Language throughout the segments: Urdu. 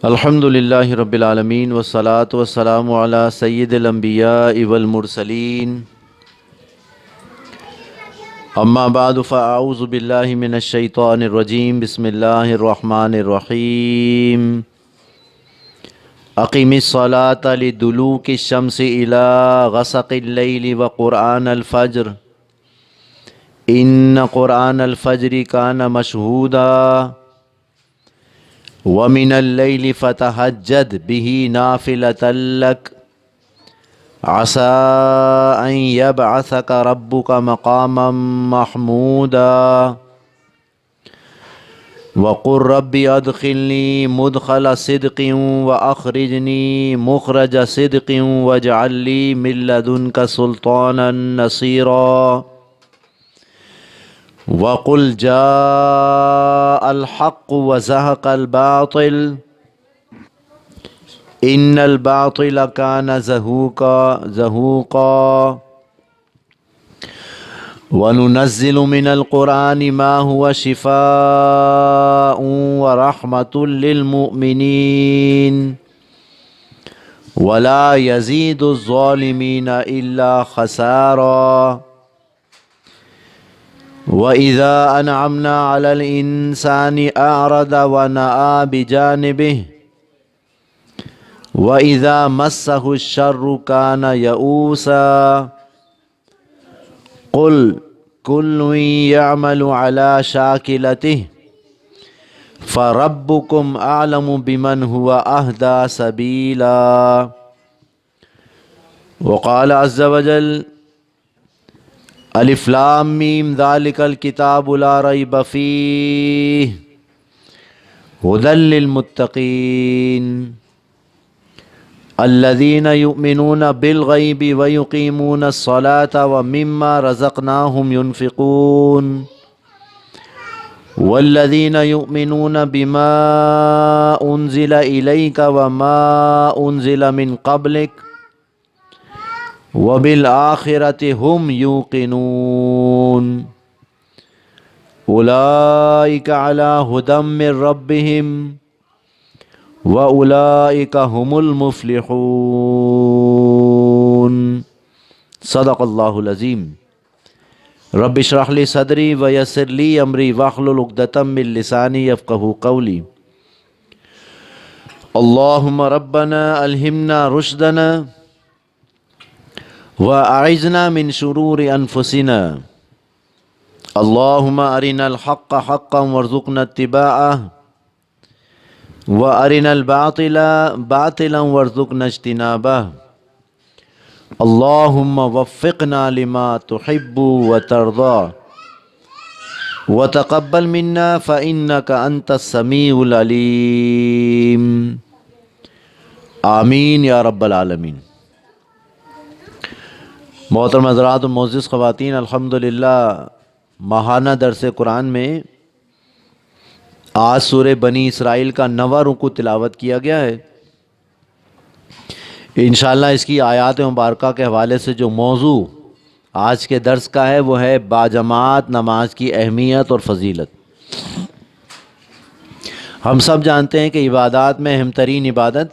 الحمد للہ رب العالمین والصلاة والسلام علی سید الانبیاء والمرسلین اما بعد فاعوذ باللہ من الشیطان الرجیم بسم اللہ الرحمن الرحیم اقم الصلاة لدلوک الشمس الى غسق اللیل وقرآن الفجر ان قرآن الفجر کان مشہودا وَمِنَ اللَّيْلِ فَتَهَجَّدْ بِهِ نَافِلَةً لَكَ عَسَىٰ أَن يَبْعَثَكَ رَبُّكَ مَقَامًا مَحْمُودًا وَقُلْ رَبِّ أَدْخِلْنِي مُدْخَلَ صِدْقٍ وَأَخْرِجْنِي مُخْرَجَ صِدْقٍ وَاجْعَل لِّي مِن لَّدُنكَ سُلْطَانًا نَّصِيرًا وَقُلْ جَاءَ الْحَقُّ وَزَهَقَ الْبَاطِلُ إِنَّ الْبَاطِلَ كَانَ زَهُوقًا وَنُنَزِّلُ مِنَ الْقُرْآنِ مَا هُوَ شِفَاءٌ وَرَحْمَةٌ لِّلْمُؤْمِنِينَ وَلَا يَزِيدُ الظَّالِمِينَ إِلَّا خَسَارًا وَإِذَا أَنْعَمْنَا عَلَى الْإِنسَانِ أَعْرَضَ وَنَأَىٰ بِجَانِبِهِ وَإِذَا مَسَّهُ الشَّرُّ كَانَ يَئُوسًا قُلْ كُلٌّ يَعْمَلُ عَلَى شَاكِلَتِهِ فَرَبُّكُمْ أَعْلَمُ بِمَنْ هُوَ أَهْدَىٰ سَبِيلًا وقال عز وجل الف لام میم ذالک الکتاب لا ریب فیہ ھدی للمتقین الذین یؤمنون بالغیب ویقیمون الصلاة ومما رزقناہم ینفقون والذین یؤمنون بما انزل الیک وما انزل من قبلک وَبِالْآخِرَةِ هُمْ يُوقِنُونَ أُولَئِكَ عَلَىٰ هُدًى مِّن رَّبِّهِمْ وَأُولَئِكَ هُمُ الْمُفْلِحُونَ صدق اللہ العظیم رب اشرح لی صدری ویسر لی امری واحلل عقدۃ من لسانی یفقہوا قولی اللہم ربنا الہمنا رشدنا وَأَعِذْنَا مِن شُرُورِ أَنفُسِنَا اللهم أرنا الحق حقا وارزقنا اتباعه وأرنا الباطل باطلا وارزقنا اجتنابه اللهم وفقنا لما تحب وترضى وتقبل منا فإنك أنت السميع العليم آمین یا رب العالمین۔ محترم حضرات و معزز خواتین، الحمدللہ ماہانہ درس قرآن میں آج سورہ بنی اسرائیل کا 9واں رکوع تلاوت کیا گیا ہے۔ انشاءاللہ اس کی آیات مبارکہ کے حوالے سے جو موضوع آج کے درس کا ہے وہ ہے باجماعت نماز کی اہمیت اور فضیلت۔ ہم سب جانتے ہیں کہ عبادات میں اہم ترین عبادت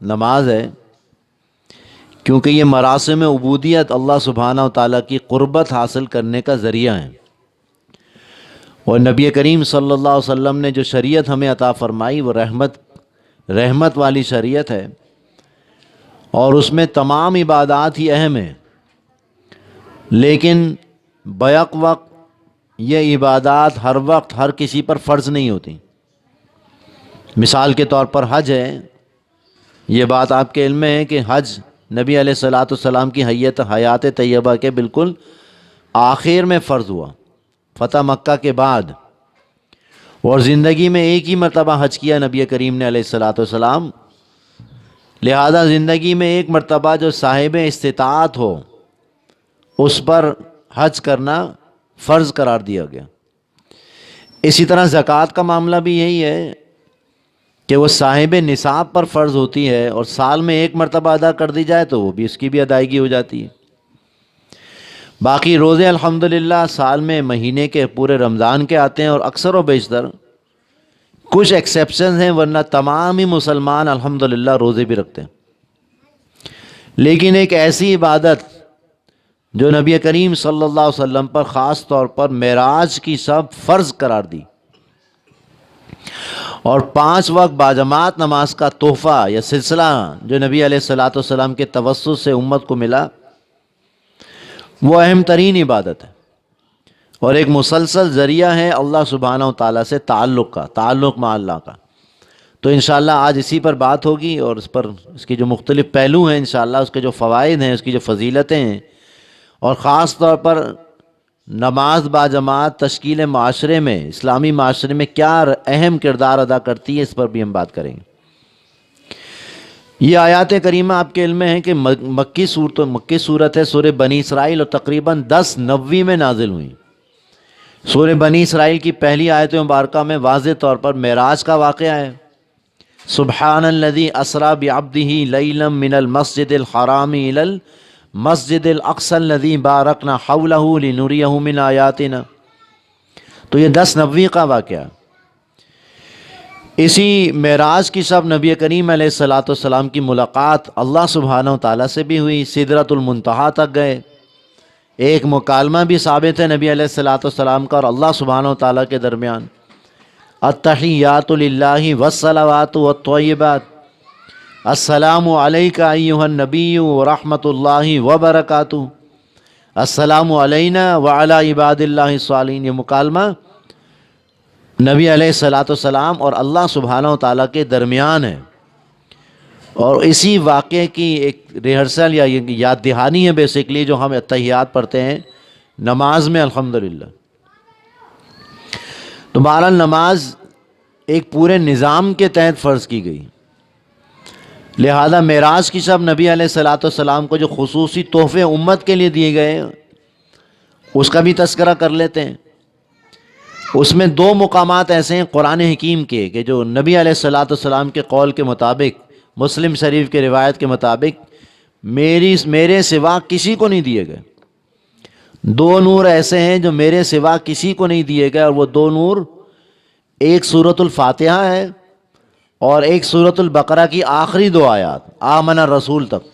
نماز ہے، کیونکہ یہ مراسم عبودیت اللہ سبحانہ و تعالیٰ کی قربت حاصل کرنے کا ذریعہ ہیں، اور نبی کریم صلی اللہ علیہ وسلم نے جو شریعت ہمیں عطا فرمائی وہ رحمت والی شریعت ہے، اور اس میں تمام عبادات ہی اہم ہیں، لیکن بیک وقت یہ عبادات ہر وقت ہر کسی پر فرض نہیں ہوتی۔ مثال کے طور پر حج ہے، یہ بات آپ کے علم میں ہے کہ حج نبی علیہ الصلاۃ والسلام کی حیات طیبہ کے بالکل آخر میں فرض ہوا، فتح مکہ کے بعد، اور زندگی میں ایک ہی مرتبہ حج کیا نبی کریم نے علیہ الصلاۃ والسلام، لہذا زندگی میں ایک مرتبہ جو صاحب استطاعت ہو اس پر حج کرنا فرض قرار دیا گیا۔ اسی طرح زکوٰۃ کا معاملہ بھی یہی ہے کہ وہ صاحب نصاب پر فرض ہوتی ہے، اور سال میں ایک مرتبہ ادا کر دی جائے تو وہ بھی اس کی بھی ادائیگی ہو جاتی ہے۔ باقی روزے الحمدللہ سال میں مہینے کے پورے رمضان کے آتے ہیں، اور اکثر و بیشتر کچھ ایکسیپشنز ہیں، ورنہ تمام ہی مسلمان الحمدللہ روزے بھی رکھتے ہیں۔ لیکن ایک ایسی عبادت جو نبی کریم صلی اللہ علیہ وسلم پر خاص طور پر معراج کی سب فرض قرار دی، اور 5 وقت باجماعت نماز کا تحفہ یا سلسلہ جو نبی علیہ الصلاۃ والسلام کے توسط سے امت کو ملا، وہ اہم ترین عبادت ہے اور ایک مسلسل ذریعہ ہے اللہ سبحانہ و تعالیٰ سے تعلق مع اللہ کا۔ تو انشاءاللہ آج اسی پر بات ہوگی، اور اس کی جو مختلف پہلو ہیں انشاءاللہ، اس کے جو فوائد ہیں، اس کی جو فضیلتیں ہیں، اور خاص طور پر نماز باجماعت تشکیل معاشرے میں، اسلامی معاشرے میں کیا اہم کردار ادا کرتی ہے، اس پر بھی ہم بات کریں گے۔ یہ آیات کریمہ آپ کے علم میں ہے کہ مکی صورت ہے، سورہ بنی اسرائیل، اور تقریباً 10 نویں میں نازل ہوئی۔ سورہ بنی اسرائیل کی پہلی آیت مبارکہ میں واضح طور پر معراج کا واقعہ ہے۔ سبحان الذی اسریٰ بعبدہ لیلا من المسجد الحرام الی المسجد الاقصی الذی بارکنا حولہ لنریہ من آیاتنا۔ تو یہ 10 نویں کا واقعہ۔ اسی معراج کی شب نبی کریم علیہ الصلاۃ والسلام کی ملاقات اللہ سبحانہ و تعالیٰ سے بھی ہوئی، سدرۃ المنتہا تک گئے۔ ایک مکالمہ بھی ثابت ہے نبی علیہ الصلاۃ والسلام کا اور اللہ سبحانہ و تعالیٰ کے درمیان، التحیات للہ والصلوات والطیبات، السلام علیک ایہا النبی ورحمۃ اللہ وبرکاتہ، السلام علینا وعلی عباد اللہ الصالحین۔ یہ مکالمہ نبی علیہ الصلاۃ والسلام اور اللہ سبحانہ و تعالیٰ کے درمیان ہے، اور اسی واقعے کی ایک ریہرسل یا یاد دہانی ہے بیسیکلی، جو ہم اتحیات پڑھتے ہیں نماز میں الحمدللہ۔ تو بہرحال نماز ایک پورے نظام کے تحت فرض کی گئی، لہذا معراج کی شب نبی علیہ الصلاۃ والسلام کو جو خصوصی تحفے امت کے لیے دیے گئے اس کا بھی تذکرہ کر لیتے ہیں۔ اس میں 2 مقامات ایسے ہیں قرآن حکیم کے کہ جو نبی علیہ الصلاۃ والسلام کے قول کے مطابق، مسلم شریف کے روایت کے مطابق، میرے سوا کسی کو نہیں دیے گئے۔ 2 نور ایسے ہیں جو میرے سوا کسی کو نہیں دیے گئے، اور وہ 2 نور ایک سورۃ الفاتحہ ہے اور ایک سورۃ البقرہ کی آخری 2 آیات، آمن الرسول تک،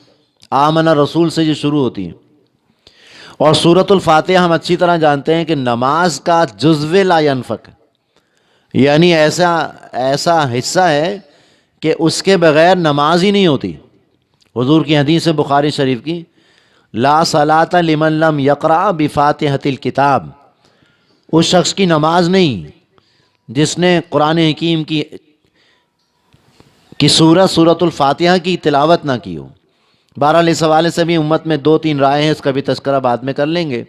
آمن الرسول سے جو شروع ہوتی ہیں۔ اور سورۃ الفاتحہ ہم اچھی طرح جانتے ہیں کہ نماز کا جزو لا ینفک، یعنی ایسا حصہ ہے کہ اس کے بغیر نماز ہی نہیں ہوتی۔ حضور کی حدیث بخاری شریف کی، لا صلاۃ لمن لم یقرأ بفاتحۃ الکتاب، اس شخص کی نماز نہیں جس نے قرآن حکیم کی سورۃ الفاتحہ کی تلاوت نہ کی ہو۔ بہرحال اس حوالے سے بھی امت میں 2-3 رائے ہیں، اس کا بھی تذکرہ بعد میں کر لیں گے۔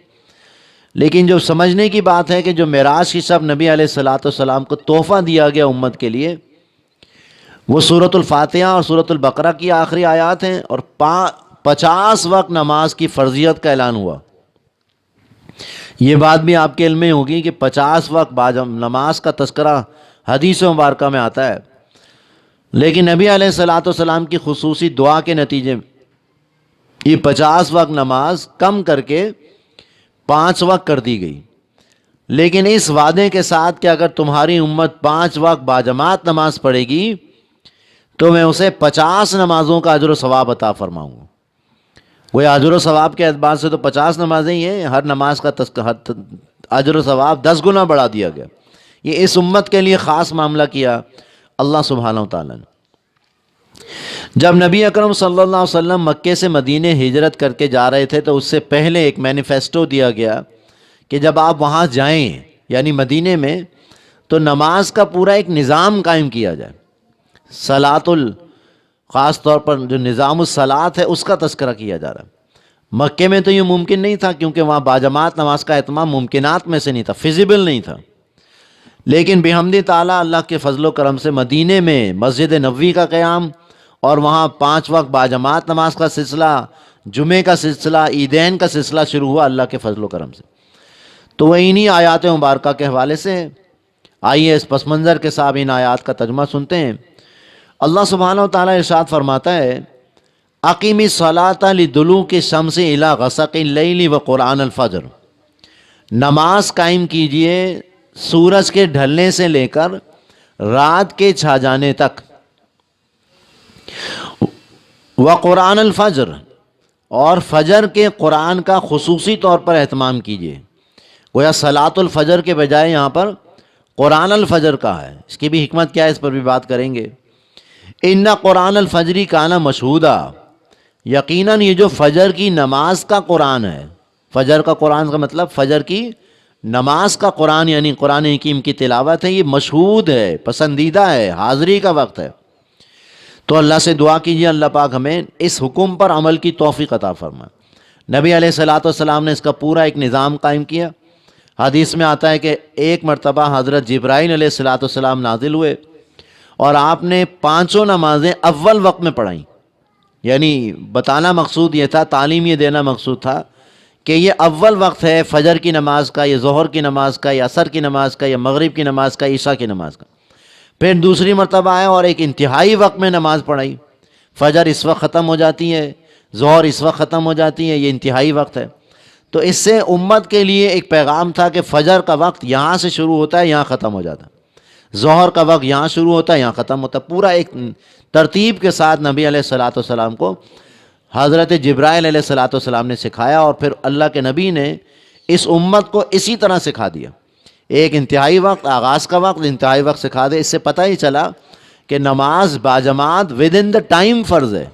لیکن جو سمجھنے کی بات ہے کہ جو معراج کی شب نبی علیہ الصلاۃ والسلام کو تحفہ دیا گیا امت کے لیے، وہ سورۃ الفاتحہ اور سورۃ البقرہ کی آخری آیات ہیں، اور 50 وقت نماز کی فرضیت کا اعلان ہوا۔ یہ بات بھی آپ کے علم میں ہوگی کہ 50 وقت نماز کا تذکرہ حدیث مبارکہ میں آتا ہے، لیکن نبی علیہ الصلاۃ والسلام کی خصوصی دعا کے نتیجے میں یہ 50 وقت نماز کم کر کے 5 وقت کر دی گئی، لیکن اس وعدے کے ساتھ کہ اگر تمہاری امت 5 وقت باجماعت نماز پڑھے گی تو میں اسے 50 نمازوں کا اجر و ثواب عطا فرماؤں گا۔ وہ اجر و ثواب کے اعتبار سے تو 50 نمازیں ہی ہیں، ہر نماز کا اجر و ثواب 10 گنا بڑھا دیا گیا۔ یہ اس امت کے لیے خاص معاملہ کیا اللہ سبحانہ و تعالیٰ نے۔ جب نبی اکرم صلی اللہ علیہ وسلم مکے سے مدینے ہجرت کر کے جا رہے تھے تو اس سے پہلے ایک مینیفیسٹو دیا گیا کہ جب آپ وہاں جائیں یعنی مدینے میں تو نماز کا پورا ایک نظام قائم کیا جائے۔ خاص طور پر جو نظام الصلاۃ ہے اس کا تذکرہ کیا جا رہا ہے۔ مکے میں تو یہ ممکن نہیں تھا کیونکہ وہاں باجماعت نماز کا اہتمام ممکنات میں سے نہیں تھا، فیزیبل نہیں تھا، لیکن بحمد تعالیٰ اللہ کے فضل و کرم سے مدینے میں مسجد نبوی کا قیام اور وہاں 5 وقت باجماعت نماز کا سلسلہ، جمعے کا سلسلہ، عیدین کا سلسلہ شروع ہوا اللہ کے فضل و کرم سے۔ تو وہ انہی آیات مبارکہ کے حوالے سے آئیے اس پس منظر کے ساتھ ان آیات کا ترجمہ سنتے ہیں۔ اللہ سبحانہ و تعالیٰ ارشاد فرماتا ہے، اقیم الصلاۃ لدلوک الشمس الی غسق اللیل وقرآن الفجر، نماز قائم کیجئے سورج کے ڈھلنے سے لے کر رات کے چھا جانے تک. وقرآن الفجر، اور فجر کے قرآن کا خصوصی طور پر اہتمام کیجیے. گویا صلاۃ الفجر کے بجائے یہاں پر قرآن الفجر کا ہے. اس کی بھی حکمت کیا ہے، اس پر بھی بات کریں گے. ان قرآن الفجری کانا مشہودا، یقیناً یہ جو فجر کی نماز کا قرآن ہے، فجر کا قرآن کا مطلب فجر کی نماز کا قرآن یعنی قرآن حکیم کی تلاوت ہے، یہ مشہود ہے، پسندیدہ ہے، حاضری کا وقت ہے. تو اللہ سے دعا کیجیے اللہ پاک ہمیں اس حکم پر عمل کی توفیق عطا فرمائے. نبی علیہ الصلاۃ والسلام نے اس کا پورا ایک نظام قائم کیا. حدیث میں آتا ہے کہ ایک مرتبہ حضرت جبرائیل علیہ الصلاۃ والسلام نازل ہوئے اور آپ نے 5 نمازیں اول وقت میں پڑھائیں. یعنی بتانا مقصود یہ تھا، تعلیم یہ دینا مقصود تھا کہ یہ اول وقت ہے فجر کی نماز کا، یہ ظہر کی نماز کا، یا عصر کی نماز کا، یا مغرب کی نماز کا، عشاء کی نماز کا. پھر دوسری مرتبہ آئے اور ایک انتہائی وقت میں نماز پڑھائی. فجر اس وقت ختم ہو جاتی ہے، ظہر اس وقت ختم ہو جاتی ہے، یہ انتہائی وقت ہے. تو اس سے امت کے لیے ایک پیغام تھا کہ فجر کا وقت یہاں سے شروع ہوتا ہے، یہاں ختم ہو جاتا ہے. ظہر کا وقت یہاں شروع ہوتا ہے، یہاں ختم ہوتا ہے. پورا ایک ترتیب کے ساتھ نبی علیہ الصلاۃ والسلام کو حضرت جبرائیل علیہ الصلاۃ والسلام نے سکھایا، اور پھر اللہ کے نبی نے اس امت کو اسی طرح سکھا دیا. ایک انتہائی وقت، آغاز کا وقت، انتہائی وقت سکھا دے. اس سے پتہ ہی چلا کہ نماز باجماعت ود ان دا ٹائم فرض ہے،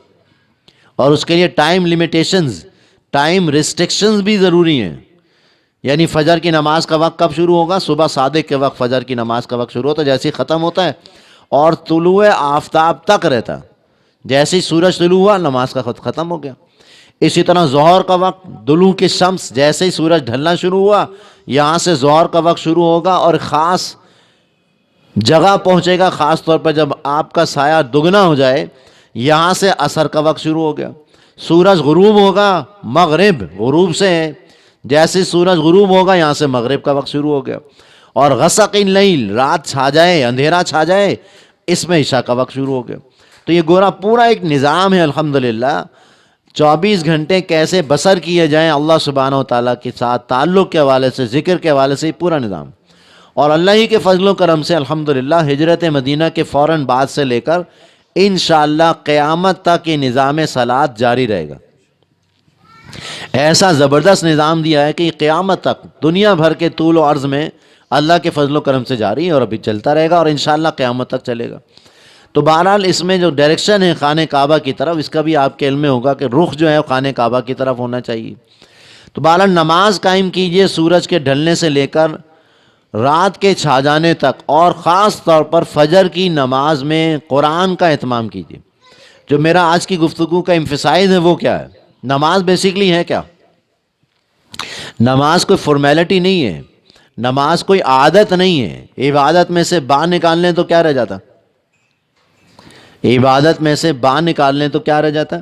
اور اس کے لیے ٹائم لیمیٹیشنز، ٹائم ریسٹرکشنز بھی ضروری ہیں. یعنی فجر کی نماز کا وقت کب شروع ہوگا؟ صبح صادق کے وقت فجر کی نماز کا وقت شروع ہوتا ہے، جیسے ہی ختم ہوتا ہے اور طلوع آفتاب تک رہتا. جیسے ہی سورج طلوع ہوا نماز کا وقت ختم ہو گیا. اسی طرح ظہر کا وقت، طلوع کی شمس، جیسے ہی سورج ڈھلنا شروع ہوا یہاں سے ظہر کا وقت شروع ہوگا، اور خاص جگہ پہنچے گا. خاص طور پر جب آپ کا سایہ دگنا ہو جائے یہاں سے عصر کا وقت شروع ہو گیا. سورج غروب ہوگا، مغرب غروب سے ہے، جیسے سورج غروب ہوگا یہاں سے مغرب کا وقت شروع ہو گیا. اور غسق اللیل، رات چھا جائے، اندھیرا چھا جائے، اس میں عشاء کا وقت شروع ہو گیا. تو یہ گورا پورا ایک نظام ہے الحمدللہ. 24 گھنٹے کیسے بسر کیے جائیں اللہ سبحانہ و تعالیٰ کے ساتھ تعلق کے حوالے سے، ذکر کے حوالے سے، یہ پورا نظام. اور اللہ ہی کے فضل و کرم سے الحمدللہ ہجرت مدینہ کے فوراً بعد سے لے کر انشاءاللہ قیامت تک یہ نظام صلاۃ جاری رہے گا. ایسا زبردست نظام دیا ہے کہ یہ قیامت تک دنیا بھر کے طول و عرض میں اللہ کے فضل و کرم سے جاری ہے، اور ابھی چلتا رہے گا، اور انشاءاللہ قیامت تک چلے گا. تو بہرحال اس میں جو ڈائریکشن ہے خانہ کعبہ کی طرف، اس کا بھی آپ کے علم میں ہوگا کہ رخ جو ہے خانہ کعبہ کی طرف ہونا چاہیے. تو بہرحال نماز قائم کیجئے سورج کے ڈھلنے سے لے کر رات کے چھا جانے تک، اور خاص طور پر فجر کی نماز میں قرآن کا اہتمام کیجیے. جو میرا آج کی گفتگو کا ایمفسائز ہے وہ کیا ہے؟ نماز بیسیکلی ہے کیا؟ نماز کوئی فارمیلٹی نہیں ہے، نماز کوئی عادت نہیں ہے. عبادت میں سے با نکالنے تو کیا رہ جاتا؟ عبادت میں سے با نکالنے تو کیا رہ جاتا؟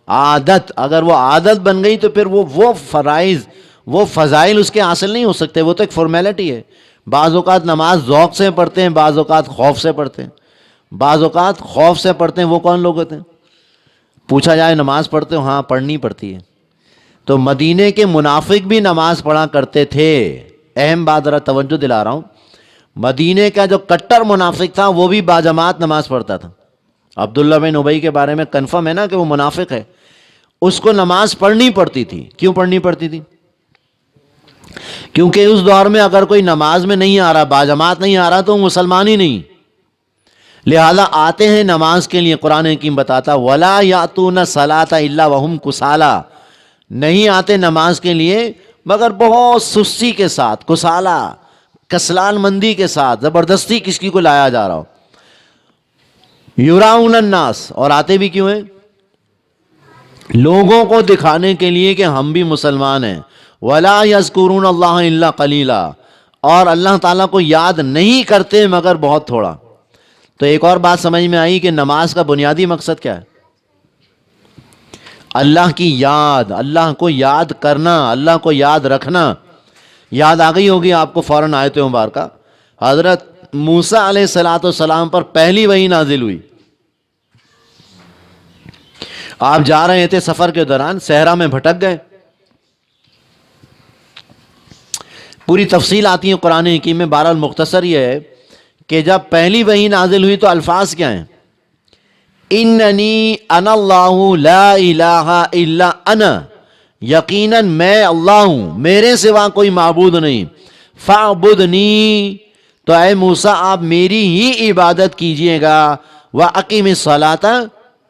عادت. اگر وہ عادت بن گئی تو پھر وہ فرائض، وہ فضائل اس کے حاصل نہیں ہو سکتے، وہ تو ایک فارمیلٹی ہے. بعض اوقات نماز ذوق سے پڑھتے ہیں، بعض اوقات خوف سے پڑھتے ہیں. بعض اوقات خوف سے پڑھتے ہیں. وہ کون لوگ ہوتے ہیں؟ پوچھا جائے نماز پڑھتے ہو؟ ہاں پڑھنی پڑتی ہے. تو مدینے کے منافق بھی نماز پڑھا کرتے تھے. اہم بات ذرا توجہ دلا رہا ہوں، مدینے کا جو کٹر منافق تھا وہ بھی باجماعت نماز پڑھتا تھا. عبداللہ بن ابی کے بارے میں کنفرم ہے نا کہ وہ منافق ہے. اس کو نماز پڑھنی پڑتی تھی. کیوں پڑھنی پڑتی تھی؟ کیونکہ اس دور میں اگر کوئی نماز میں نہیں آ رہا، باجماعت نہیں آ رہا، تو وہ مسلمان ہی نہیں. لہذا آتے ہیں نماز کے لیے. قرآن حکیم بتاتا وَلَا يَأْتُونَ الصَّلَاةَ إِلَّا وَهُمْ كُسَالَىٰ، نہیں آتے نماز کے لیے مگر بہت سستی کے ساتھ، کسالہ، کسلان مندی کے ساتھ، زبردستی کسی کو لایا جا رہا ہو. یراؤن الناس، اور آتے بھی کیوں ہیں؟ لوگوں کو دکھانے کے لیے کہ ہم بھی مسلمان ہیں. وَلَا يَذْكُرُونَ اللَّهَ إِلَّا قَلِيلًا، اور اللہ تعالیٰ کو یاد نہیں کرتے مگر بہت تھوڑا. تو ایک اور بات سمجھ میں آئی کہ نماز کا بنیادی مقصد کیا ہے؟ اللہ کی یاد، اللہ کو یاد کرنا، اللہ کو یاد رکھنا. یاد آ گئی ہوگی آپ کو فوراً آیت مبارکہ. حضرت موسیٰ علیہ السلام پر پہلی وحی نازل ہوئی. آپ جا رہے تھے سفر کے دوران، صحرا میں بھٹک گئے. پوری تفصیل آتی ہے قرآن حکیم میں. بہرحال مختصر یہ ہے کہ جب پہلی وحی نازل ہوئی تو الفاظ کیا ہیں؟ اننی انا اللہ لا الہ الا انا، یقیناً میں اللہ ہوں، میرے سوا کوئی معبود نہیں، فاعبدنی، تو اے موسیٰ آپ میری ہی عبادت کیجئے گا، وَأَقِمِ الصَّلَاةَ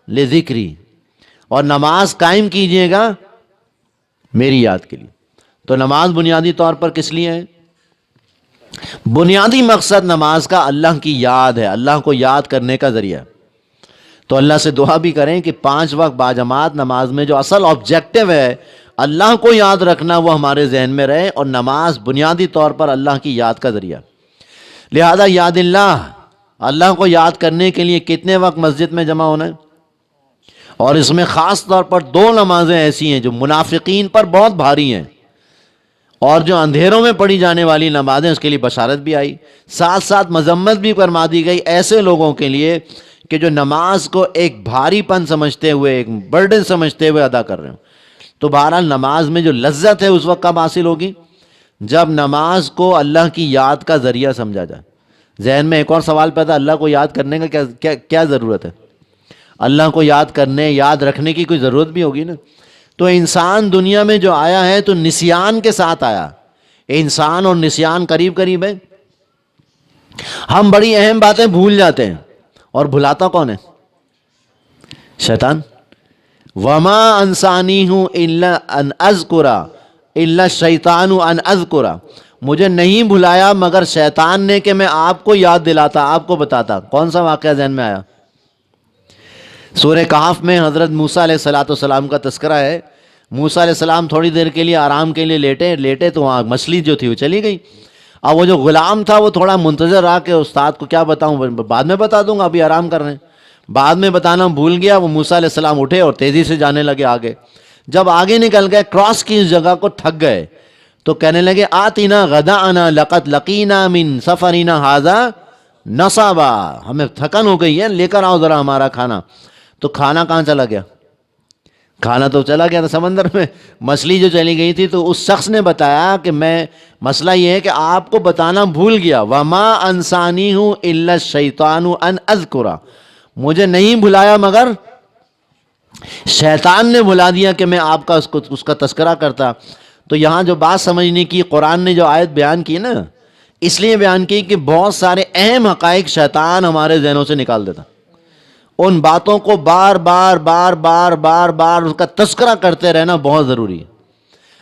لِذِكْرِي، اور نماز قائم کیجئے گا میری یاد کے لیے۔ تو نماز بنیادی طور پر کس لیے ہے؟ بنیادی مقصد نماز کا اللہ کی یاد ہے، اللہ کو یاد کرنے کا ذریعہ۔ تو اللہ سے دعا بھی کریں کہ 5 وقت باجماعت نماز میں جو اصل آبجیکٹو ہے اللہ کو یاد رکھنا، وہ ہمارے ذہن میں رہے، اور نماز بنیادی طور پر اللہ کی یاد کا ذریعہ۔ لہذا یاد اللہ کو یاد کرنے کے لیے کتنے وقت مسجد میں جمع ہونا ہے؟ اور اس میں خاص طور پر 2 نمازیں ایسی ہیں جو منافقین پر بہت بھاری ہیں، اور جو اندھیروں میں پڑھی جانے والی نمازیں، اس کے لیے بشارت بھی آئی، ساتھ ساتھ مذمت بھی فرما دی گئی ایسے لوگوں کے لیے کہ جو نماز کو ایک بھاری پن سمجھتے ہوئے، ایک برڈن سمجھتے ہوئے ادا کر رہے ہیں۔ تو بہرحال نماز میں جو لذت ہے اس وقت کب حاصل ہوگی؟ جب نماز کو اللہ کی یاد کا ذریعہ سمجھا جائے۔ ذہن میں ایک اور سوال پیدا، اللہ کو یاد کرنے کا کیا ضرورت ہے؟ اللہ کو یاد کرنے، یاد رکھنے کی کوئی ضرورت بھی ہوگی نا۔ تو انسان دنیا میں جو آیا ہے تو نسیان کے ساتھ آیا۔ انسان اور نسیان قریب قریب ہے۔ ہم بڑی اہم باتیں بھول جاتے ہیں، اور بھلاتا کون ہے؟ شیطان۔ وما انسانیہ الا ان اذکر الا الشیطان ان اذکر، مجھے نہیں بھلایا مگر شیطان نے کہ میں آپ کو یاد دلاتا، آپ کو بتاتا۔ کون سا واقعہ ذہن میں آیا؟ سورہ کہف میں حضرت موسیٰ علیہ السلام کا تذکرہ ہے۔ موسیٰ علیہ السلام تھوڑی دیر کے لیے آرام کے لیے لیٹے تو وہاں مچھلی جو تھی وہ چلی گئی۔ اب وہ جو غلام تھا وہ تھوڑا منتظر رہا کہ استاد کو کیا بتاؤں، بعد میں بتا دوں گا، ابھی آرام کر رہے ہیں۔ بعد میں بتانا بھول گیا۔ وہ موسیٰ علیہ السلام اٹھے اور تیزی سے جانے لگے آگے۔ جب آگے نکل گئے، کراس کی اس جگہ کو، تھک گئے، تو کہنے لگے آتینا غداءنا لقد لقینا من سفرنا ھذا نصبا، ہمیں تھکن ہو گئی ہے، لے کر آؤ ذرا ہمارا کھانا۔ تو کھانا کہاں چلا گیا؟ کھانا تو چلا گیا تھا سمندر میں، مچھلی جو چلی گئی تھی۔ تو اس شخص نے بتایا کہ میں، مسئلہ یہ ہے کہ آپ کو بتانا بھول گیا، وما انسانیہ الا الشیطان ان اذکر، مجھے نہیں بھلایا مگر شیطان نے بھلا دیا کہ میں آپ کا اس کا تذکرہ کرتا۔ تو یہاں جو بات سمجھنے کی، قرآن نے جو آیت بیان کی نا، اس لیے بیان کی کہ بہت سارے اہم حقائق شیطان ہمارے ذہنوں سے نکال دیتا۔ ان باتوں کو بار بار بار بار بار بار اس کا تذکرہ کرتے رہنا بہت ضروری ہے۔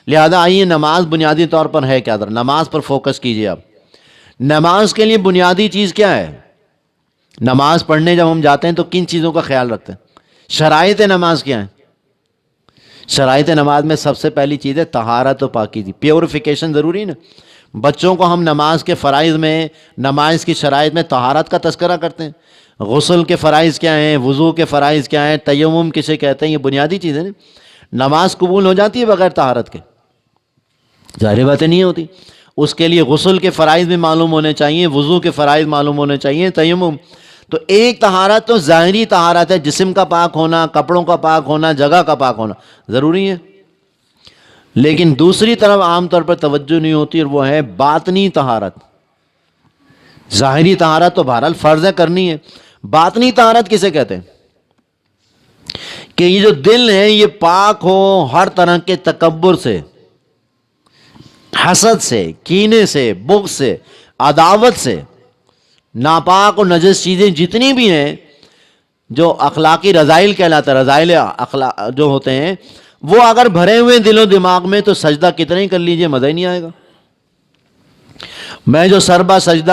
لہذا آئیے، نماز بنیادی طور پر ہے کیا؟ نماز پر فوکس کیجئے آپ۔ نماز کے لیے بنیادی چیز کیا ہے؟ نماز پڑھنے جب ہم جاتے ہیں تو کن چیزوں کا خیال رکھتے ہیں؟ شرائط نماز کیا ہیں؟ شرائط نماز میں سب سے پہلی چیز ہے طہارت و پاکیزگی، پیوریفیکیشن ضروری نا۔ بچوں کو ہم نماز کے فرائض میں، نماز کی شرائط میں طہارت کا تذکرہ کرتے ہیں۔ غسل کے فرائض کیا ہیں، وضو کے فرائض کیا ہیں، تیمم کسے کہتے ہیں، یہ بنیادی چیزیں نا۔ نماز قبول ہو جاتی ہے بغیر طہارت کے؟ ظاہر باتیں نہیں ہوتی۔ اس کے لیے غسل کے فرائض بھی معلوم ہونے چاہیے، وضو کے فرائض معلوم ہونے چاہیے، تیمم۔ تو ایک طہارت تو ظاہری طہارت ہے، جسم کا پاک ہونا، کپڑوں کا پاک ہونا، جگہ کا پاک ہونا ضروری ہے۔ لیکن دوسری طرف عام طور پر توجہ نہیں ہوتی، اور وہ ہے باطنی طہارت۔ ظاہری طہارت تو بہرحال فرض ہے، کرنی ہے۔ باطنی طہارت کسے کہتے ہیں؟ کہ یہ جو دل ہے یہ پاک ہو ہر طرح کے تکبر سے، حسد سے، کینے سے، بغض سے، عداوت سے، ناپاک و نجس چیزیں جتنی بھی ہیں جو اخلاقی رذائل کہلاتا ہے، رذائل جو ہوتے ہیں، وہ اگر بھرے ہوئے دل و دماغ میں تو سجدہ کتنا ہی کر لیجئے مزہ ہی نہیں آئے گا۔ میں جو سربا سجدہ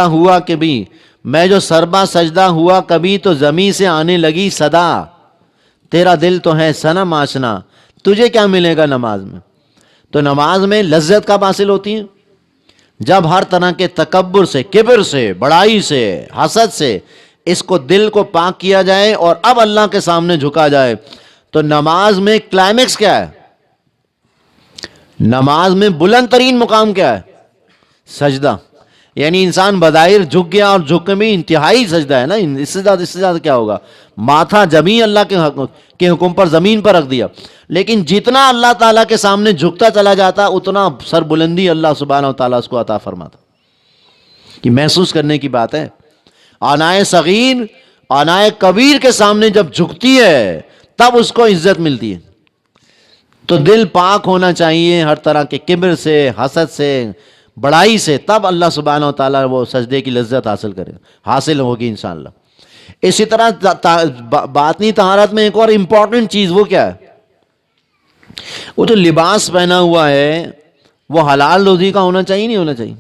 ہوا کبھی تو زمین سے آنے لگی صدا، تیرا دل تو ہے صنم آشنا، تجھے کیا ملے گا نماز میں؟ تو نماز میں لذت کب حاصل ہوتی ہے؟ جب ہر طرح کے تکبر سے، کبر سے، بڑائی سے، حسد سے اس کو، دل کو پاک کیا جائے اور اب اللہ کے سامنے جھکا جائے۔ تو نماز میں کلائمیکس کیا ہے؟ نماز میں بلند ترین مقام کیا ہے؟ سجدہ۔ یعنی انسان بظاہر جھک گیا، اور جھک میں انتہائی سجدہ ہے نا، اس سے زیادہ کیا ہوگا؟ ماتھا جمی اللہ کے حکم پر زمین پر رکھ دیا۔ لیکن جتنا اللہ تعالیٰ کے سامنے جھکتا چلا جاتا، اتنا سر بلندی اللہ سبحانہ و تعالیٰ اس کو عطا فرماتا۔ یہ محسوس کرنے کی بات ہے۔ آنائے صغیر آنائے کبیر کے سامنے جب جھکتی ہے تب اس کو عزت ملتی ہے. تو دل پاک ہونا چاہیے ہر طرح کے کبر سے، حسد سے، بڑائی سے، تب اللہ سبحانہ و تعالیٰ وہ سجدے کی لذت حاصل ہوگی انشاءاللہ. اسی طرح باطنی طہارت میں ایک اور امپورٹنٹ چیز وہ کیا ہے؟ وہ جو لباس پہنا ہوا ہے وہ حلال روزی کا ہونا چاہیے نہیں ہونا چاہیے؟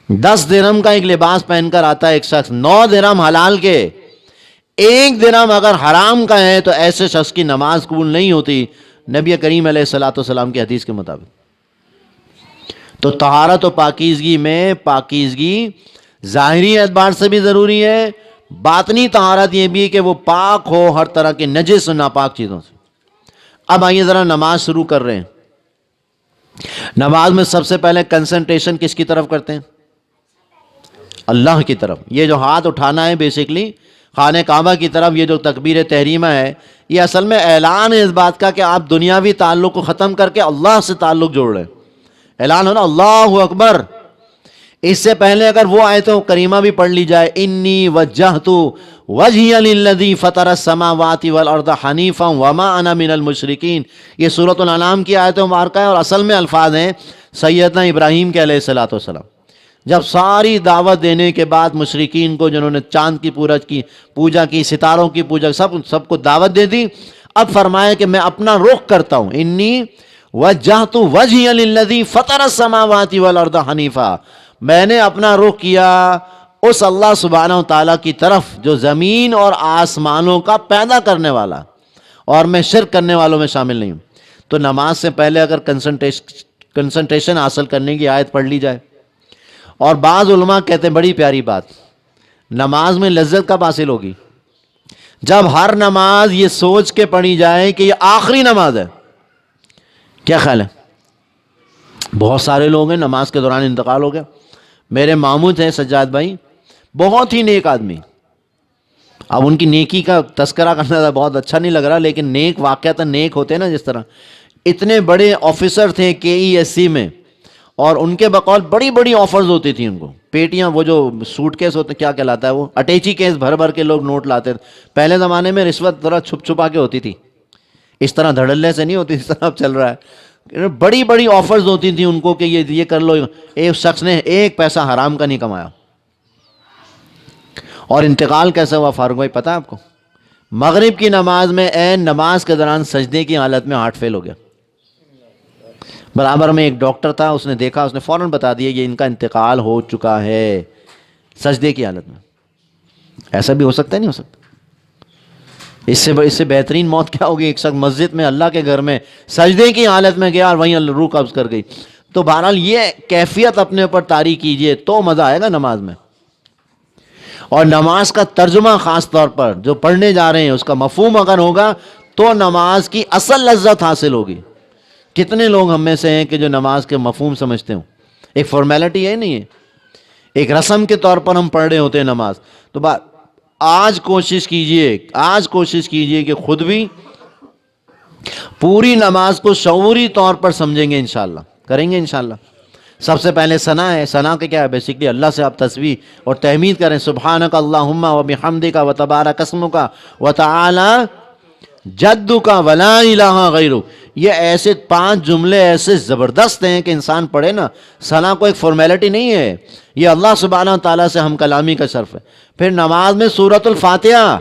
10 درہم کا ایک لباس پہن کر آتا ہے ایک شخص، 9 درہم حلال کے، 1 درہم اگر حرام کا ہے تو ایسے شخص کی نماز قبول نہیں ہوتی نبی کریم علیہ الصلوۃ والسلام کی حدیث کے مطابق. تو طہارت و پاکیزگی میں پاکیزگی ظاہری اعتبار سے بھی ضروری ہے، باطنی طہارت یہ بھی کہ وہ پاک ہو ہر طرح کے نجس و ناپاک چیزوں سے. اب آئیے ذرا نماز شروع کر رہے ہیں. نماز میں سب سے پہلے کنسنٹریشن کس کی طرف کرتے ہیں؟ اللہ کی طرف. یہ جو ہاتھ اٹھانا ہے بیسیکلی خانہ کعبہ کی طرف، یہ جو تکبیر تحریمہ ہے یہ اصل میں اعلان ہے اس بات کا کہ آپ دنیاوی تعلق کو ختم کر کے اللہ سے تعلق جوڑ رہے ہیں. اعلان ہونا اللہ اکبر. اس سے پہلے اگر وہ آیت کریمہ بھی پڑھ لی جائے، انی وجہت وجہی للذی فطر السماوات والارض حنیفا وما انا من المشرکین، یہ سورۃ الانعام کی آیت مبارکہ ہے اور اصل میں الفاظ ہیں سیدنا ابراہیم کے علیہ الصلوۃ والسلام. جب ساری دعوت دینے کے بعد مشرکین کو جنہوں نے چاند کی پوجا کی، ستاروں کی پوجا، سب کو دعوت دے دی، اب فرمایا کہ میں اپنا رخ کرتا ہوں، انی وجہت وجہی للذی فطر السماوات والارض حنیفا، میں نے اپنا رخ کیا اس اللہ سبحانہ و تعالیٰ کی طرف جو زمین اور آسمانوں کا پیدا کرنے والا، اور میں شرک کرنے والوں میں شامل نہیں ہوں. تو نماز سے پہلے اگر کنسنٹریشن حاصل کرنے کی آیت پڑھ لی جائے. اور بعض علماء کہتے ہیں بڑی پیاری بات، نماز میں لذت کب حاصل ہوگی؟ جب ہر نماز یہ سوچ کے پڑھی جائے کہ یہ آخری نماز ہے. کیا خیال ہے؟ بہت سارے لوگ ہیں نماز کے دوران انتقال ہو گیا. میرے ماموں تھے سجاد بھائی، بہت ہی نیک آدمی. اب ان کی نیکی کا تذکرہ کرنا تھا بہت اچھا نہیں لگ رہا، لیکن نیک واقعہ نیک ہوتے ہیں نا. جس طرح اتنے بڑے آفیسر تھے KESC میں، اور ان کے بقول بڑی بڑی آفرز ہوتی تھیں ان کو، پیٹیاں، وہ جو سوٹ کیس ہوتے کیا کہلاتا ہے وہ اٹیچی کیس بھر بھر کے لوگ نوٹ لاتے تھے. پہلے زمانے میں رشوت ذرا چھپ چھپا کے ہوتی تھی، اس طرح دھڑلے سے نہیں ہوتی اس طرح اب چل رہا ہے. بڑی بڑی آفرز ہوتی تھیں ان کو کہ یہ کر لو. ایک شخص نے 1 پیسہ حرام کا نہیں کمایا. اور انتقال کیسے ہوا فاروق بھائی پتہ ہے آپ کو؟ مغرب کی نماز میں عین نماز کے دوران سجدے کی حالت میں ہارٹ فیل ہو گیا. برابر میں ایک ڈاکٹر تھا، اس نے دیکھا، اس نے فوراً بتا دیا یہ ان کا انتقال ہو چکا ہے سجدے کی حالت میں. ایسا بھی ہو سکتا ہے نہیں ہو سکتا؟ اس سے بہترین موت کیا ہوگی؟ ایک شخص مسجد میں اللہ کے گھر میں سجدے کی حالت میں گیا اور وہیں روح قبض کر گئی. تو بہرحال یہ کیفیت اپنے اوپر طاری کیجئے تو مزہ آئے گا نماز میں. اور نماز کا ترجمہ خاص طور پر جو پڑھنے جا رہے ہیں اس کا مفہوم اگر ہوگا تو نماز کی اصل لذت حاصل ہوگی. کتنے لوگ ہم میں سے ہیں کہ جو نماز کے مفہوم سمجھتے ہوں؟ ایک فارمیلٹی ہے نہیں ہے، ایک رسم کے طور پر ہم پڑھ رہے ہوتے ہیں نماز. تو آج کوشش کیجئے کہ خود بھی پوری نماز کو شعوری طور پر سمجھیں گے انشاءاللہ، کریں گے انشاءاللہ. سب سے پہلے ثنا ہے. ثنا کے کیا ہے؟ بیسیکلی اللہ سے آپ تسبیح اور تحمید کریں، سبحانک اللہم و بحمدک و تبارک اسمک و تعالی جدک ولا الہ غیرک. یہ ایسے 5 جملے ایسے زبردست ہیں کہ انسان پڑھے نا. ثنا کو ایک فارمیلٹی نہیں ہے، یہ اللہ سبحانہ تعالیٰ سے ہم کلامی کا شرف ہے. پھر نماز میں سورۃ الفاتحہ.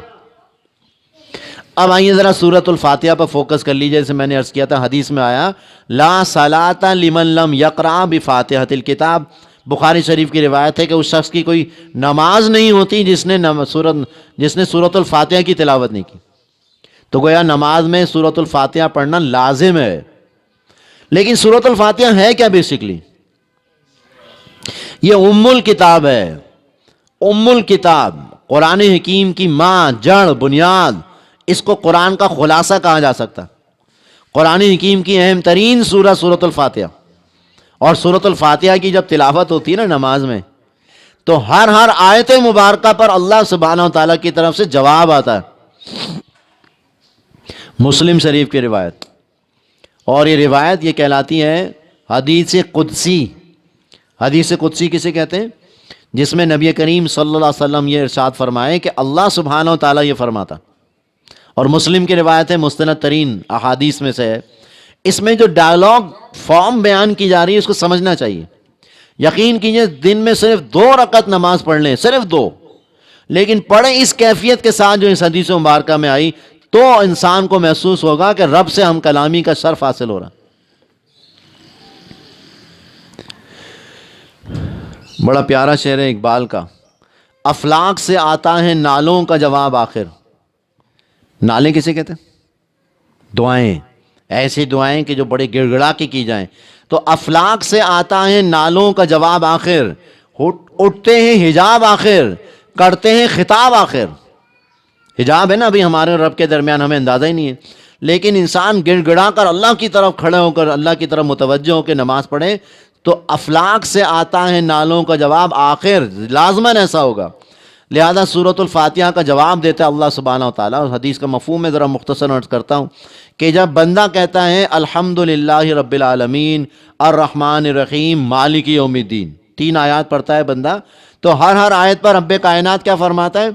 اب آئیے ذرا سورۃ الفاتحہ پر فوکس کر لیجیے. جیسے میں نے عرض کیا تھا حدیث میں آیا لا صلاۃ لمن لم یقرأ بفاتحۃ الکتاب. بخاری شریف کی روایت ہے کہ اس شخص کی کوئی نماز نہیں ہوتی جس نے سورۃ الفاتحہ کی تلاوت نہیں کی. تو گویا نماز میں سورۃ الفاتحہ پڑھنا لازم ہے. لیکن سورۃ الفاتحہ ہے کیا؟ بیسیکلی یہ ام الکتاب ہے. ام الکتاب قرآن حکیم کی ماں، جڑ، بنیاد. اس کو قرآن کا خلاصہ کہا جا سکتا. قرآن حکیم کی اہم ترین سورہ سورۃ الفاتحہ. اور سورۃ الفاتحہ کی جب تلاوت ہوتی ہے نا نماز میں تو ہر آیت مبارکہ پر اللہ سبحانہ و تعالیٰ کی طرف سے جواب آتا ہے. مسلم شریف کی روایت، اور یہ روایت یہ کہلاتی ہے حدیث قدسی. حدیث قدسی کسے کہتے ہیں؟ جس میں نبی کریم صلی اللہ علیہ وسلم یہ ارشاد فرمائے کہ اللہ سبحانہ و تعالیٰ یہ فرماتا، اور مسلم کی روایت ہے، مستند ترین احادیث میں سے ہے۔ اس میں جو ڈائلاگ فارم بیان کی جا رہی ہے اس کو سمجھنا چاہیے۔ یقین کیجئے دن میں صرف 2 رکعت نماز پڑھ لیں، صرف 2، لیکن پڑھیں اس کیفیت کے ساتھ جو اس حدیث مبارکہ میں آئی، تو انسان کو محسوس ہوگا کہ رب سے ہم کلامی کا شرف حاصل ہو رہا۔ بڑا پیارا شعر ہے اقبال کا، افلاک سے آتا ہے نالوں کا جواب آخر۔ نالے کسے کہتے ہیں؟ دعائیں، ایسی دعائیں کہ جو بڑے گڑ گڑا کے کی جائیں۔ تو افلاک سے آتا ہے نالوں کا جواب آخر، اٹھتے ہیں حجاب آخر، کرتے ہیں خطاب آخر۔ حجاب ہے نا ابھی ہمارے اور رب کے درمیان، ہمیں اندازہ ہی نہیں ہے، لیکن انسان گڑ گڑا کر اللہ کی طرف کھڑے ہو کر اللہ کی طرف متوجہ ہو کے نماز پڑھے تو افلاک سے آتا ہے نالوں کا جواب آخر، لازماً ایسا ہوگا۔ لہذا سورۃ الفاتحہ کا جواب دیتا ہے اللہ سبحانہ و تعالیٰ۔ اور حدیث کا مفہوم میں ذرا مختصر عرض کرتا ہوں کہ جب بندہ کہتا ہے الحمدللہ رب العالمین الرحمن الرحیم مالک یوم الدین، 3 آیات پڑھتا ہے بندہ، تو ہر آیت پر رب کائنات کیا فرماتا ہے؟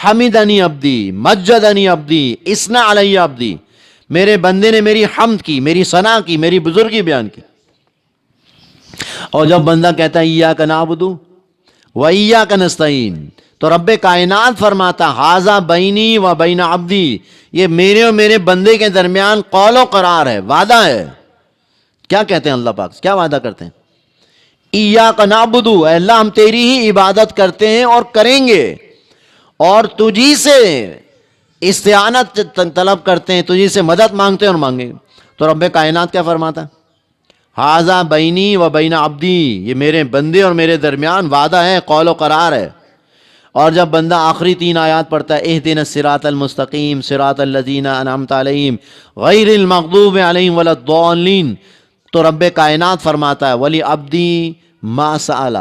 حمدنی عبدی، مجدنی عبدی، اثنا علی عبدی، میرے بندے نے میری حمد کی، میری ثنا کی، میری بزرگی بیان کی۔ اور جب بندہ کہتا ہے ایاک نعبد و ایاک نستعین، تو رب کائنات فرماتا ھذا بینی و بین عبدی، یہ میرے اور میرے بندے کے درمیان قول و قرار ہے، وعدہ ہے۔ کیا کہتے ہیں اللہ پاک؟ کیا وعدہ کرتے ہیں؟ ایاک نعبد، اے اللہ ہم تیری ہی عبادت کرتے ہیں اور کریں گے، اور تجھی سے استعانت طلب کرتے ہیں، تجھی سے مدد مانگتے ہیں اور مانگیں گے۔ تو رب کائنات کیا فرماتا؟ ھذا بینی و بین عبدی، یہ میرے بندے اور میرے درمیان وعدہ ہے، قول و قرار ہے۔ اور جب بندہ آخری 3 آیات پڑھتا ہے اہدنا الصراط المستقیم صراط الذین انعمت علیہم غیر المغضوب علیہم ولا الضالین، تو رب کائنات فرماتا ہے ولی عبدی ما سأل۔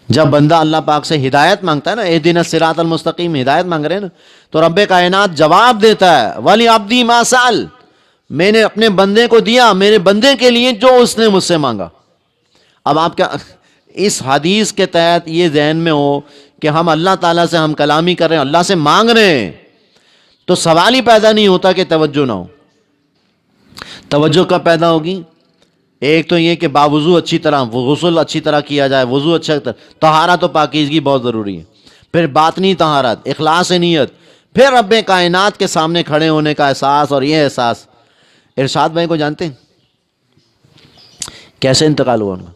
جب بندہ اللہ پاک سے ہدایت مانگتا ہے نا، اہدنا الصراط المستقیم، ہدایت مانگ رہے ہیں نا، تو رب کائنات جواب دیتا ہے ولی عبدی ما سأل، میں نے اپنے بندے کو دیا، میرے بندے کے لیے جو اس نے مجھ سے مانگا۔ اب آپ کیا اس حدیث کے تحت یہ ذہن میں ہو کہ ہم اللہ تعالیٰ سے ہم کلامی کر رہے ہیں، اللہ سے مانگ رہے ہیں، تو سوال ہی پیدا نہیں ہوتا کہ توجہ نہ ہو۔ توجہ کب پیدا ہوگی؟ ایک تو یہ کہ باوضو اچھی طرح غسل اچھی طرح کیا جائے، وضو اچھا طرح، طہارت و پاکیزگی بہت ضروری ہے، پھر باطنی طہارت، اخلاص نیت، پھر رب کائنات کے سامنے کھڑے ہونے کا احساس۔ اور یہ احساس ارشاد بھائی کو جانتے ہیں کیسے انتقال ہوا ان کا؟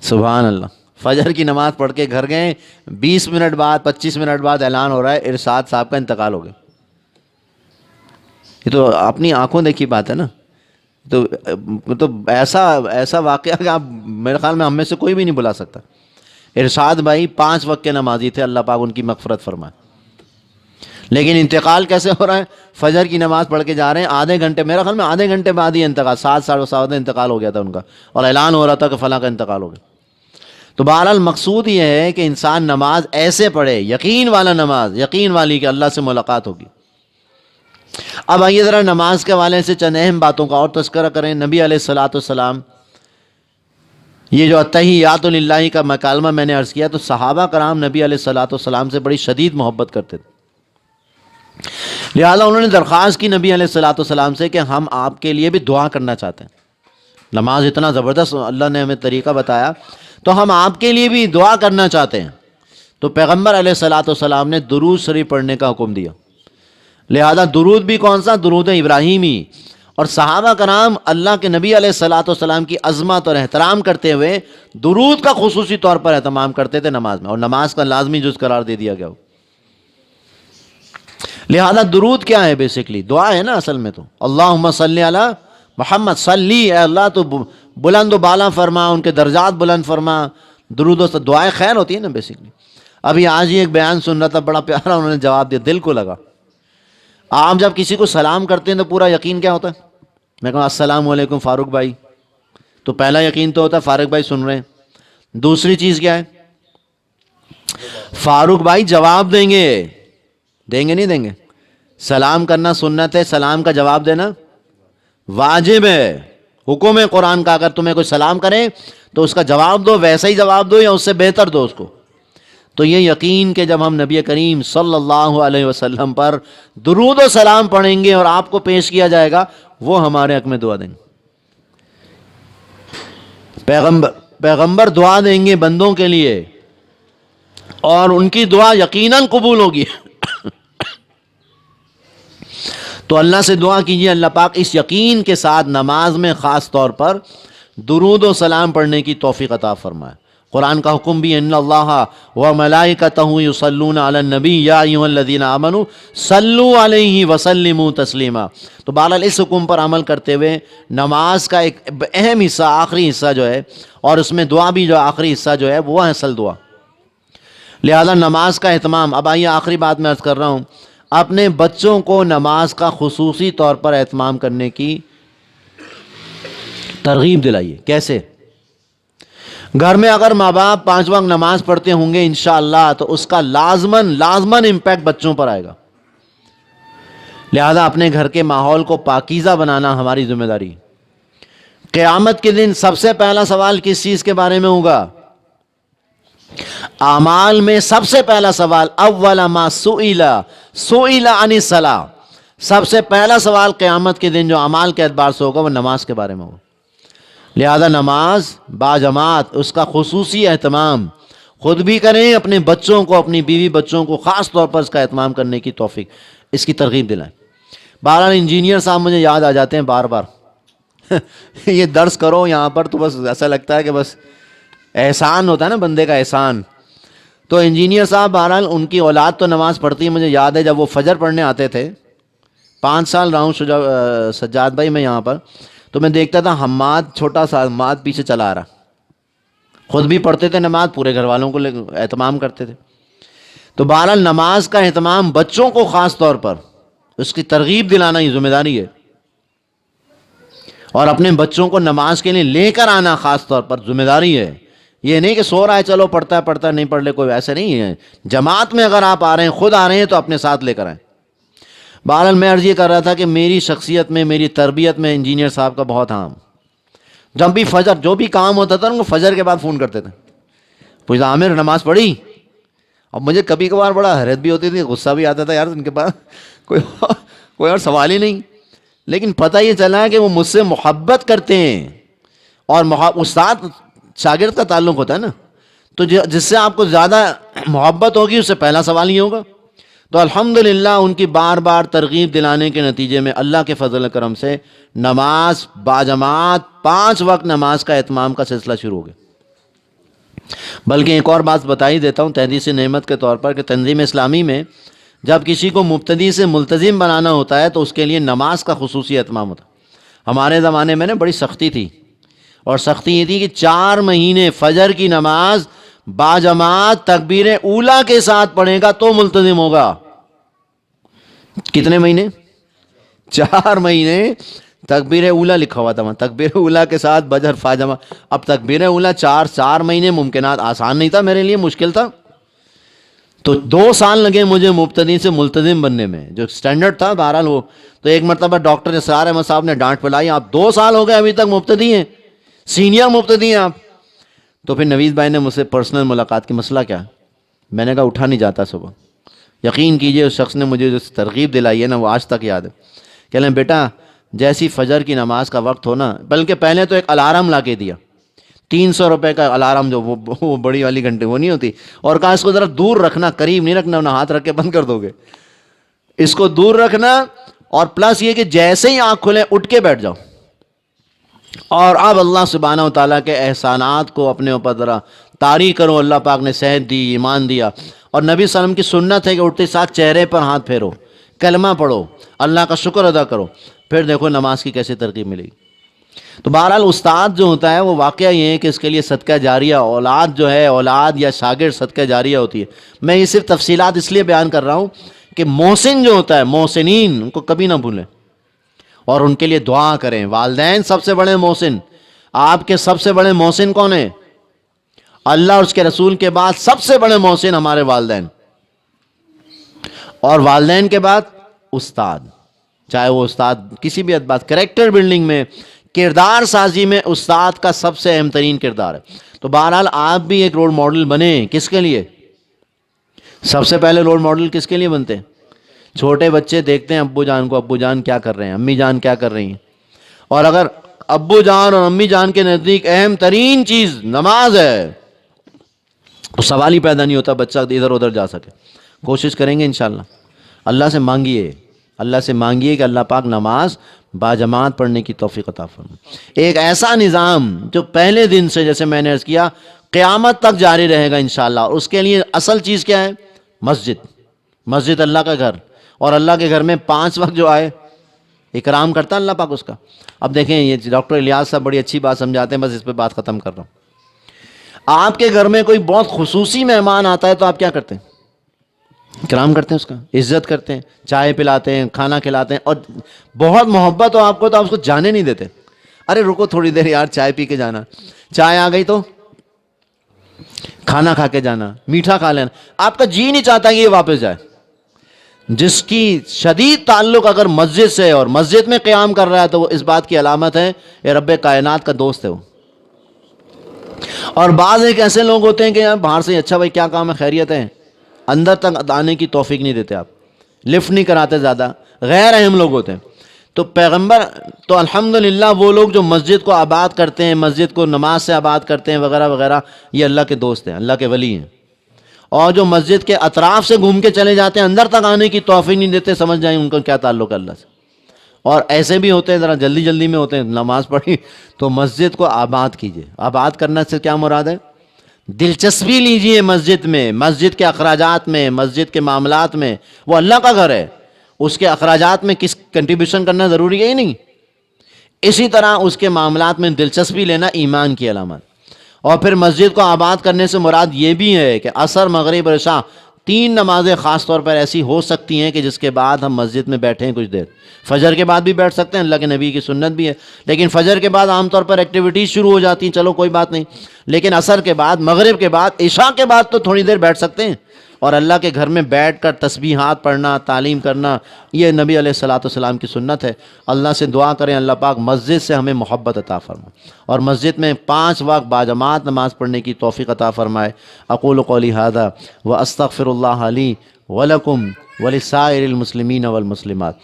سبحان اللہ، فجر کی نماز پڑھ کے گھر گئے، 20 منٹ بعد 25 منٹ بعد اعلان ہو رہا ہے ارشاد صاحب کا انتقال ہو گیا۔ یہ تو اپنی آنکھوں دیکھی بات ہے نا، تو ایسا واقعہ کہ آپ میرے خیال میں ہم میں سے کوئی بھی نہیں بلا سکتا۔ ارشاد بھائی 5 وقت کے نمازی تھے، اللہ پاک ان کی مغفرت فرمائے، لیکن انتقال کیسے ہو رہا ہے؟ فجر کی نماز پڑھ کے جا رہے ہیں، آدھے گھنٹے، میرے خیال میں آدھے گھنٹے بعد ہی انتقال، 7 ساڑھے 7 انتقال ہو گیا تھا ان کا، اور اعلان ہو رہا تھا کہ فلاں کا انتقال ہو گیا۔ تو بہرحال مقصود یہ ہے کہ انسان نماز ایسے پڑھے، یقین والا نماز، یقین والی کہ اللہ سے ملاقات ہوگی۔ اب آئیے ذرا نماز کے حوالے سے چند اہم باتوں کا اور تذکرہ کریں۔ نبی علیہ الصلوۃ والسلام، یہ جو التحیات للہ کا مکالمہ میں نے عرض کیا، تو صحابہ کرام نبی علیہ الصلوۃ والسلام سے بڑی شدید محبت کرتے تھے، لہذا انہوں نے درخواست کی نبی علیہ الصلوۃ والسلام سے کہ ہم آپ کے لیے بھی دعا کرنا چاہتے ہیں۔ نماز اتنا زبردست اللہ نے ہمیں طریقہ بتایا، تو ہم آپ کے لیے بھی دعا کرنا چاہتے ہیں۔ تو پیغمبر علیہ الصلوۃ والسلام نے درود شریف پڑھنے کا حکم دیا۔ لہذا درود بھی کون سا؟ درود ابراہیمی۔ اور صحابہ کرام اللہ کے نبی علیہ الصلوۃ والسلام کی عظمت اور احترام کرتے ہوئے درود کا خصوصی طور پر اہتمام کرتے تھے نماز میں، اور نماز کا لازمی جز قرار دے دیا گیا۔ لہذا درود کیا ہے؟ بیسکلی دعا ہے نا اصل میں تو۔ اللہم صلی علی محمد، صلی، اے اللہ تو بلند و بالا فرما، ان کے درجات بلند فرما۔ درود و دعائیں خیر ہوتی ہے نا بیسکلی۔ ابھی آج ہی ایک بیان سن رہا تھا، بڑا پیارا انہوں نے جواب دیا، دل کو لگا۔ آپ جب کسی کو سلام کرتے ہیں تو پورا یقین کیا ہوتا ہے؟ میں کہوں السلام علیکم فاروق بھائی، تو پہلا یقین تو ہوتا ہے فاروق بھائی سن رہے ہیں۔ دوسری چیز کیا ہے؟ فاروق بھائی جواب دیں گے، دیں گے نہیں دیں گے؟ سلام کرنا سنت ہے، سلام کا جواب دینا واجب ہے، حکم ہے قرآن کا، اگر تمہیں کوئی سلام کرے تو اس کا جواب دو، ویسا ہی جواب دو یا اس سے بہتر دو اس کو۔ تو یہ یقین کہ جب ہم نبی کریم صلی اللہ علیہ وسلم پر درود و سلام پڑھیں گے اور آپ کو پیش کیا جائے گا، وہ ہمارے حق میں دعا دیں گے۔ پیغمبر دعا دیں گے بندوں کے لیے، اور ان کی دعا یقیناً قبول ہوگی۔ تو اللہ سے دعا کیجیے اللہ پاک اس یقین کے ساتھ نماز میں خاص طور پر درود و سلام پڑھنے کی توفیق عطا فرمائے۔ قرآن کا حکم بھی ان اللہ و ملائکتہ یصلون علی النبی یا ایھا الذین آمنوا صلوا علیہ وسلموا تسلیما۔ تو بہرحال اس حکم پر عمل کرتے ہوئے نماز کا ایک اہم حصہ، آخری حصہ جو ہے، اور اس میں دعا بھی جو آخری حصہ جو ہے وہ ہے اصل دعا۔ لہذا نماز کا اہتمام، اب آئیے آخری بات میں عرض کر رہا ہوں، اپنے بچوں کو نماز کا خصوصی طور پر اہتمام کرنے کی ترغیب دلائیے۔ کیسے؟ گھر میں اگر ماں باپ 5 وقت نماز پڑھتے ہوں گے انشاءاللہ تو اس کا لازماً امپیکٹ بچوں پر آئے گا۔ لہذا اپنے گھر کے ماحول کو پاکیزہ بنانا ہماری ذمہ داری۔ قیامت کے دن سب سے پہلا سوال کس چیز کے بارے میں ہوگا؟ اعمال میں سب سے پہلا سوال اول ما سئل عن الصلاۃ، سب سے پہلا سوال قیامت کے دن جو اعمال کے اعتبار سے ہوگا وہ نماز کے بارے میں ہوگا۔ لہذا نماز باجماعت، اس کا خصوصی اہتمام خود بھی کریں، اپنے بچوں کو، اپنی بیوی بچوں کو خاص طور پر اس کا اہتمام کرنے کی توفیق، اس کی ترغیب دلائیں۔ بہرحال انجینئر صاحب مجھے یاد آ جاتے ہیں بار بار یہ درس کرو یہاں پر تو بس ایسا لگتا ہے کہ بس احسان ہوتا ہے نا بندے کا، احسان۔ تو انجینئر صاحب بہرحال ان کی اولاد تو نماز پڑھتی ہے، مجھے یاد ہے جب وہ فجر پڑھنے آتے تھے، 5 سال رہا ہوں سجاد بھائی میں یہاں پر، تو میں دیکھتا تھا حماد، چھوٹا سا حماد پیچھے چلا آ رہا، خود بھی پڑھتے تھے نماز، پورے گھر والوں کو اہتمام کرتے تھے۔ تو بہرحال نماز کا اہتمام بچوں کو خاص طور پر اس کی ترغیب دلانا یہ ذمہ داری ہے، اور اپنے بچوں کو نماز کے لیے لے کر آنا خاص طور پر ذمہ داری ہے۔ یہ نہیں کہ سو رہا ہے چلو پڑھتا ہے نہیں پڑھ لے، کوئی ایسا نہیں ہے۔ جماعت میں اگر آپ آ رہے ہیں، خود آ رہے ہیں تو اپنے ساتھ لے کر آئیں۔ بہرحال میں عرض یہ کر رہا تھا کہ میری شخصیت میں، میری تربیت میں انجینئر صاحب کا بہت ہاں، جب بھی فجر جو بھی کام ہوتا تھا وہ فجر کے بعد فون کرتے تھے، پوچھتا عامر نماز پڑھی؟ اب مجھے کبھی کبھار بڑا حیرت بھی ہوتی تھی، غصہ بھی آتا تھا، یار ان کے پاس کوئی اور سوال ہی نہیں، لیکن پتہ یہ چلا کہ وہ مجھ سے محبت کرتے ہیں، اور استاد شاگرد کا تعلق ہوتا ہے نا، تو جس سے آپ کو زیادہ محبت ہوگی اس سے پہلا سوال یہ ہوگا۔ تو الحمدللہ ان کی بار بار ترغیب دلانے کے نتیجے میں اللہ کے فضل و کرم سے نماز باجماعت 5 وقت نماز کا اہتمام کا سلسلہ شروع ہو گیا۔ بلکہ ایک اور بات بتا ہی دیتا ہوں تحدیث نعمت کے طور پر، کہ تنظیم اسلامی میں جب کسی کو مبتدی سے ملتزم بنانا ہوتا ہے تو اس کے لیے نماز کا خصوصی اہتمام ہوتا ہے۔ ہمارے زمانے میں بڑی سختی تھی، اور سختی یہ تھی کہ 4 مہینے فجر کی نماز باجماعت تکبیر اولیٰ کے ساتھ پڑھے گا تو ملتزم ہوگا۔ کتنے مہینے؟ 4 مہینے تکبیر اولیٰ لکھا ہوا تھا، تکبیر اولیٰ کے ساتھ بجر فاجمہ۔ اب تکبیر اولیٰ 4 مہینے ممکنات آسان نہیں تھا میرے لیے، مشکل تھا۔ تو 2 سال لگے مجھے مبتدی سے ملتزم بننے میں، جو سٹینڈرڈ تھا بہرحال وہ۔ تو ایک مرتبہ ڈاکٹر اسرار احمد صاحب نے ڈانٹ پلائی، آپ 2 سال ہو گئے ابھی تک مبتدی ہیں، سینئر مبتدی ہیں آپ۔ تو پھر نوید بھائی نے مجھ سے پرسنل ملاقات کی، مسئلہ کیا؟ میں نے کہا اٹھا نہیں جاتا صبح۔ یقین کیجئے اس شخص نے مجھے جو ترغیب دلائی ہے نا وہ آج تک یاد ہے۔ کہہ لیں بیٹا جیسی فجر کی نماز کا وقت ہو نا، بلکہ پہلے تو ایک الارم لا کے دیا، 300 روپے کا الارم، جو وہ بڑی والی گھنٹی وہ نہیں ہوتی، اور کہا اس کو ذرا دور رکھنا، قریب نہیں رکھنا، انہیں ہاتھ رکھ کے بند کر دو گے، اس کو دور رکھنا، اور پلس یہ کہ جیسے ہی آنکھ کھلے اٹھ کے بیٹھ جاؤ، اور اب اللہ سبحانہ و تعالیٰ کے احسانات کو اپنے اوپر ذرا طاری کرو۔ اللہ پاک نے صحت دی، ایمان دیا، اور نبی صلی اللہ علیہ وسلم کی سنت ہے کہ اٹھتے ساتھ چہرے پر ہاتھ پھیرو، کلمہ پڑھو، اللہ کا شکر ادا کرو، پھر دیکھو نماز کی کیسے ترغیب ملے گی۔ تو بہرحال استاد جو ہوتا ہے وہ واقعہ یہ ہے کہ اس کے لیے صدقہ جاریہ، اولاد جو ہے، اولاد یا شاگرد صدقہ جاریہ ہوتی ہے۔ میں یہ صرف تفصیلات اس لیے بیان کر رہا ہوں کہ محسن جو ہوتا ہے، محسنین، ان کو کبھی نہ بھولیں اور ان کے لیے دعا کریں۔ والدین سب سے بڑے محسن، آپ کے سب سے بڑے محسن کون ہیں؟ اللہ اور اس کے رسول کے بعد سب سے بڑے محسن ہمارے والدین، اور والدین کے بعد استاد، چاہے وہ استاد کسی بھی اعتبار، کریکٹر بلڈنگ میں کردار سازی میں استاد کا سب سے اہم ترین کردار ہے. تو بہرحال آپ بھی ایک رول ماڈل بنیں. کس کے لیے؟ سب سے پہلے رول ماڈل کس کے لیے بنتے ہیں؟ چھوٹے بچے دیکھتے ہیں ابو جان کو، ابو جان کیا کر رہے ہیں، امی جان کیا کر رہی ہیں، اور اگر ابو جان اور امی جان کے نزدیک اہم ترین چیز نماز ہے تو سوال ہی پیدا نہیں ہوتا بچہ ادھر ادھر جا سکے. کوشش کریں گے انشاءاللہ. اللہ سے مانگیے، اللہ سے مانگیے کہ اللہ پاک نماز باجماعت پڑھنے کی توفیق عطا فرمائے. ایک ایسا نظام جو پہلے دن سے، جیسے میں نے عرض کیا، قیامت تک جاری رہے گا انشاءاللہ. اور اس کے لیے اصل چیز کیا ہے؟ مسجد. مسجد اللہ کا گھر، اور اللہ کے گھر میں 5 وقت جو آئے اکرام کرتا ہے اللہ پاک اس کا. اب دیکھیں یہ ڈاکٹر الیاس صاحب بڑی اچھی بات سمجھاتے ہیں، بس اس پہ بات ختم کر رہا ہوں. آپ کے گھر میں کوئی بہت خصوصی مہمان آتا ہے تو آپ کیا کرتے ہیں؟ اکرام کرتے ہیں، اس کا عزت کرتے ہیں، چائے پلاتے ہیں، کھانا کھلاتے ہیں، اور بہت محبت ہو آپ کو تو آپ اس کو جانے نہیں دیتے. ارے رکو تھوڑی دیر یار، چائے پی کے جانا، چائے آ گئی تو کھانا کھا کے جانا، میٹھا کھا لینا. آپ کا جی نہیں چاہتا کہ یہ واپس جائے. جس کی شدید تعلق اگر مسجد سے اور مسجد میں قیام کر رہا ہے تو وہ اس بات کی علامت ہے یہ رب کائنات کا دوست ہے وہ. اور بعض ایک ایسے لوگ ہوتے ہیں کہ یار باہر سے اچھا بھائی کیا کام ہے، خیریت ہے، اندر تک آنے کی توفیق نہیں دیتے، آپ لفٹ نہیں کراتے، زیادہ غیر اہم لوگ ہوتے ہیں. تو پیغمبر تو الحمدللہ وہ لوگ جو مسجد کو آباد کرتے ہیں، مسجد کو نماز سے آباد کرتے ہیں وغیرہ وغیرہ، یہ اللہ کے دوست ہیں، اللہ کے ولی ہیں. اور جو مسجد کے اطراف سے گھوم کے چلے جاتے ہیں، اندر تک آنے کی توفیق نہیں دیتے، سمجھ جائیں ان کا کیا تعلق ہے اللہ سے. اور ایسے بھی ہوتے ہیں ذرا جلدی جلدی میں ہوتے ہیں، نماز پڑھی تو مسجد کو آباد کیجئے. آباد کرنے سے کیا مراد ہے؟ دلچسپی لیجئے مسجد میں، مسجد کے اخراجات میں، مسجد کے معاملات میں. وہ اللہ کا گھر ہے، اس کے اخراجات میں کس کنٹریبیوشن کرنا ضروری ہے ہی نہیں. اسی طرح اس کے معاملات میں دلچسپی لینا ایمان کی علامت. اور پھر مسجد کو آباد کرنے سے مراد یہ بھی ہے کہ عصر، مغرب اور عشاء 3 نمازیں خاص طور پر ایسی ہو سکتی ہیں کہ جس کے بعد ہم مسجد میں بیٹھیں کچھ دیر. فجر کے بعد بھی بیٹھ سکتے ہیں، اللہ کے نبی کی سنت بھی ہے. لیکن فجر کے بعد عام طور پر ایکٹیویٹیز شروع ہو جاتی ہیں، چلو کوئی بات نہیں. لیکن عصر کے بعد، مغرب کے بعد، عشاء کے بعد تو تھوڑی دیر بیٹھ سکتے ہیں. اور اللہ کے گھر میں بیٹھ کر تسبیحات پڑھنا، تعلیم کرنا، یہ نبی علیہ الصلوۃ والسلام کی سنت ہے. اللہ سے دعا کریں اللہ پاک مسجد سے ہمیں محبت عطا فرمائے اور مسجد میں 5 وقت باجماعت نماز پڑھنے کی توفیق عطا فرمائے. اقول قولی ھذا واستغفر اللہ لی ولکم ولسائر المسلمین والمسلمات.